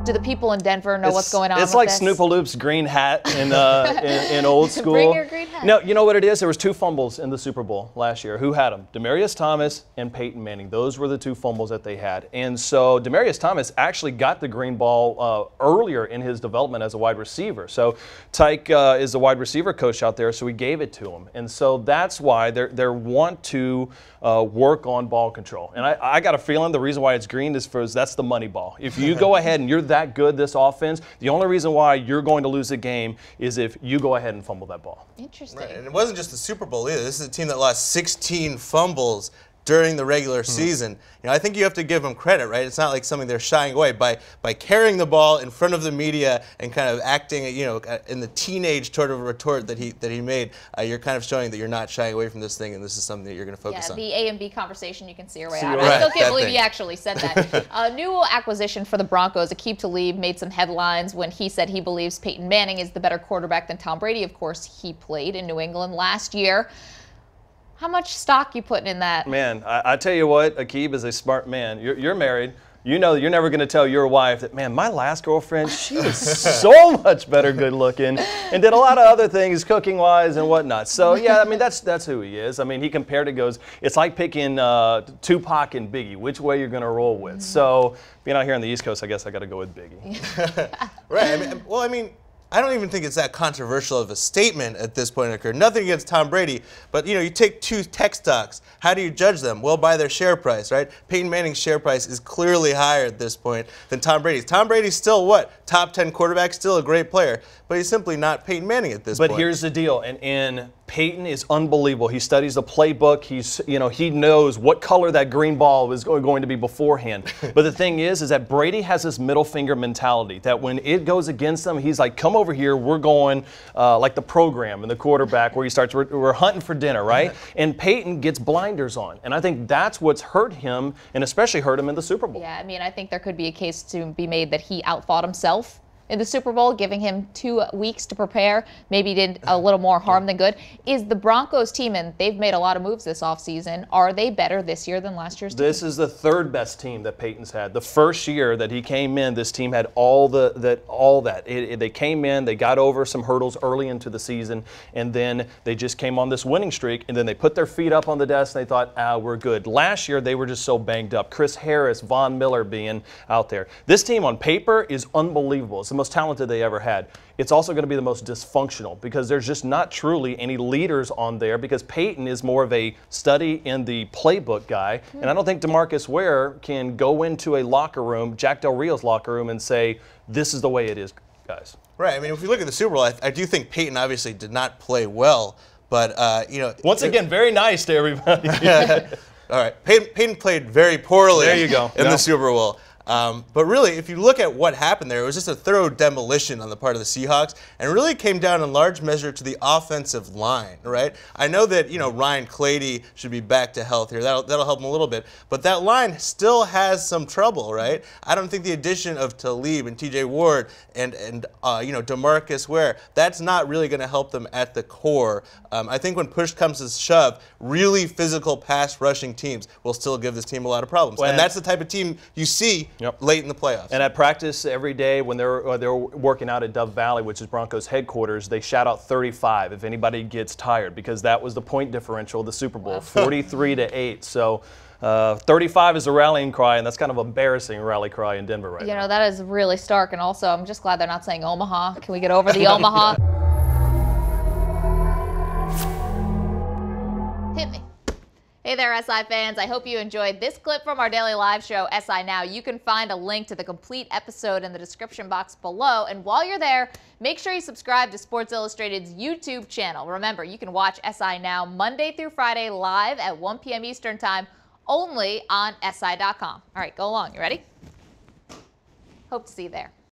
Do the people in Denver know what's going on? It's like Snoopaloop's green hat in old school. Bring your green hat. No, you know what it is? There was 2 fumbles in the Super Bowl last year. Who had them? Demaryius Thomas and Peyton Manning. Those were the 2 fumbles that they had. And so Demaryius Thomas actually got the green ball earlier in his development as a wide receiver. So Tyke is the wide receiver coach out there, so he gave it to him. And so that's why they want to work on ball control. And I got a feeling the reason why it's green is because that's the money ball. If you go ahead and you're that good, this offense, the only reason why you're going to lose the game is if you go ahead and fumble that ball. Interesting. Right. And it wasn't just the Super Bowl either. This is a team that lost 16 fumbles during the regular season. You know, I think you have to give them credit, right? It's not like something they're shying away by carrying the ball in front of the media and kind of acting, you know, in the teenage sort of retort that he made. You're kind of showing that you're not shying away from this thing, and this is something that you're going to focus on. Yeah, the A and B conversation, you can see your way out. I still can't believe he actually said that. A new acquisition for the Broncos, Aqib Talib, made some headlines when he said he believes Peyton Manning is the better quarterback than Tom Brady. Of course, he played in New England last year. How much stock you putting in that? Man, I tell you what, Aqib is a smart man. You're married. You know you're never going to tell your wife that, man, my last girlfriend, she was so much better good looking and did a lot of other things cooking-wise and whatnot. So, yeah, I mean, that's who he is. I mean, he compared it, goes, it's like picking Tupac and Biggie, which way you're going to roll with. So, being out here on the East Coast, I guess I got to go with Biggie. Right. I mean, I don't even think it's that controversial of a statement at this point in career. Nothing against Tom Brady, but you know, you take 2 tech stocks. How do you judge them? Well, by their share price, right? Peyton Manning's share price is clearly higher at this point than Tom Brady's. Tom Brady's still what? Top 10 quarterback, still a great player, but he's simply not Peyton Manning at this point. But here's the deal, and Peyton is unbelievable. He studies the playbook. He knows what color that green ball is going to be beforehand. But the thing is that Brady has this middle finger mentality that when it goes against him, he's like, come over here, we're going like the program and the quarterback where he starts, we're hunting for dinner, right? And Peyton gets blinders on. And I think that's what's hurt him, and especially hurt him in the Super Bowl. Yeah, I mean, I think there could be a case to be made that he outthought himself in the Super Bowl, giving him 2 weeks to prepare, maybe did a little more harm than good. Is the Broncos team, and they've made a lot of moves this offseason, are they better this year than last year's team? This is the 3rd best team that Peyton's had. The first year that he came in, this team had all that. They came in, they got over some hurdles early into the season, and then they just came on this winning streak, and then they put their feet up on the desk and they thought, we're good. Last year, they were just so banged up. Chris Harris, Von Miller being out there. This team on paper is unbelievable. It's the most talented they ever had. It's also going to be the most dysfunctional because there's just not truly any leaders on there because Peyton is more of a study in the playbook guy. And I don't think DeMarcus Ware can go into a locker room, Jack Del Rio's locker room, and say, this is the way it is, guys. Right. I mean, if we look at the Super Bowl, I do think Peyton obviously did not play well, but, you know. Once again, very nice to everybody. All right. Peyton played very poorly there you go. in the Super Bowl. But really, if you look at what happened there, it was just a thorough demolition on the part of the Seahawks, and really came down in large measure to the offensive line, right? I know that, you know, Ryan Clady should be back to health here. That'll help him a little bit. But that line still has some trouble, right? I don't think the addition of Talib and T.J. Ward and you know, DeMarcus Ware, that's not really going to help them at the core. I think when push comes to shove, really physical pass rushing teams will still give this team a lot of problems. And that's the type of team you see late in the playoffs. And at practice every day when they're working out at Dove Valley, which is Broncos headquarters, they shout out 35 if anybody gets tired because that was the point differential of the Super Bowl, 43-8. So 35 is a rallying cry, and that's kind of an embarrassing rally cry in Denver right now. You know, that is really stark, and also I'm just glad they're not saying Omaha. Can we get over the Omaha? Hit me. Hey there, SI fans. I hope you enjoyed this clip from our daily live show, SI Now. You can find a link to the complete episode in the description box below. And while you're there, make sure you subscribe to Sports Illustrated's YouTube channel. Remember, you can watch SI Now Monday through Friday live at 1 p.m. Eastern Time only on SI.com. All right, go along. You ready? Hope to see you there.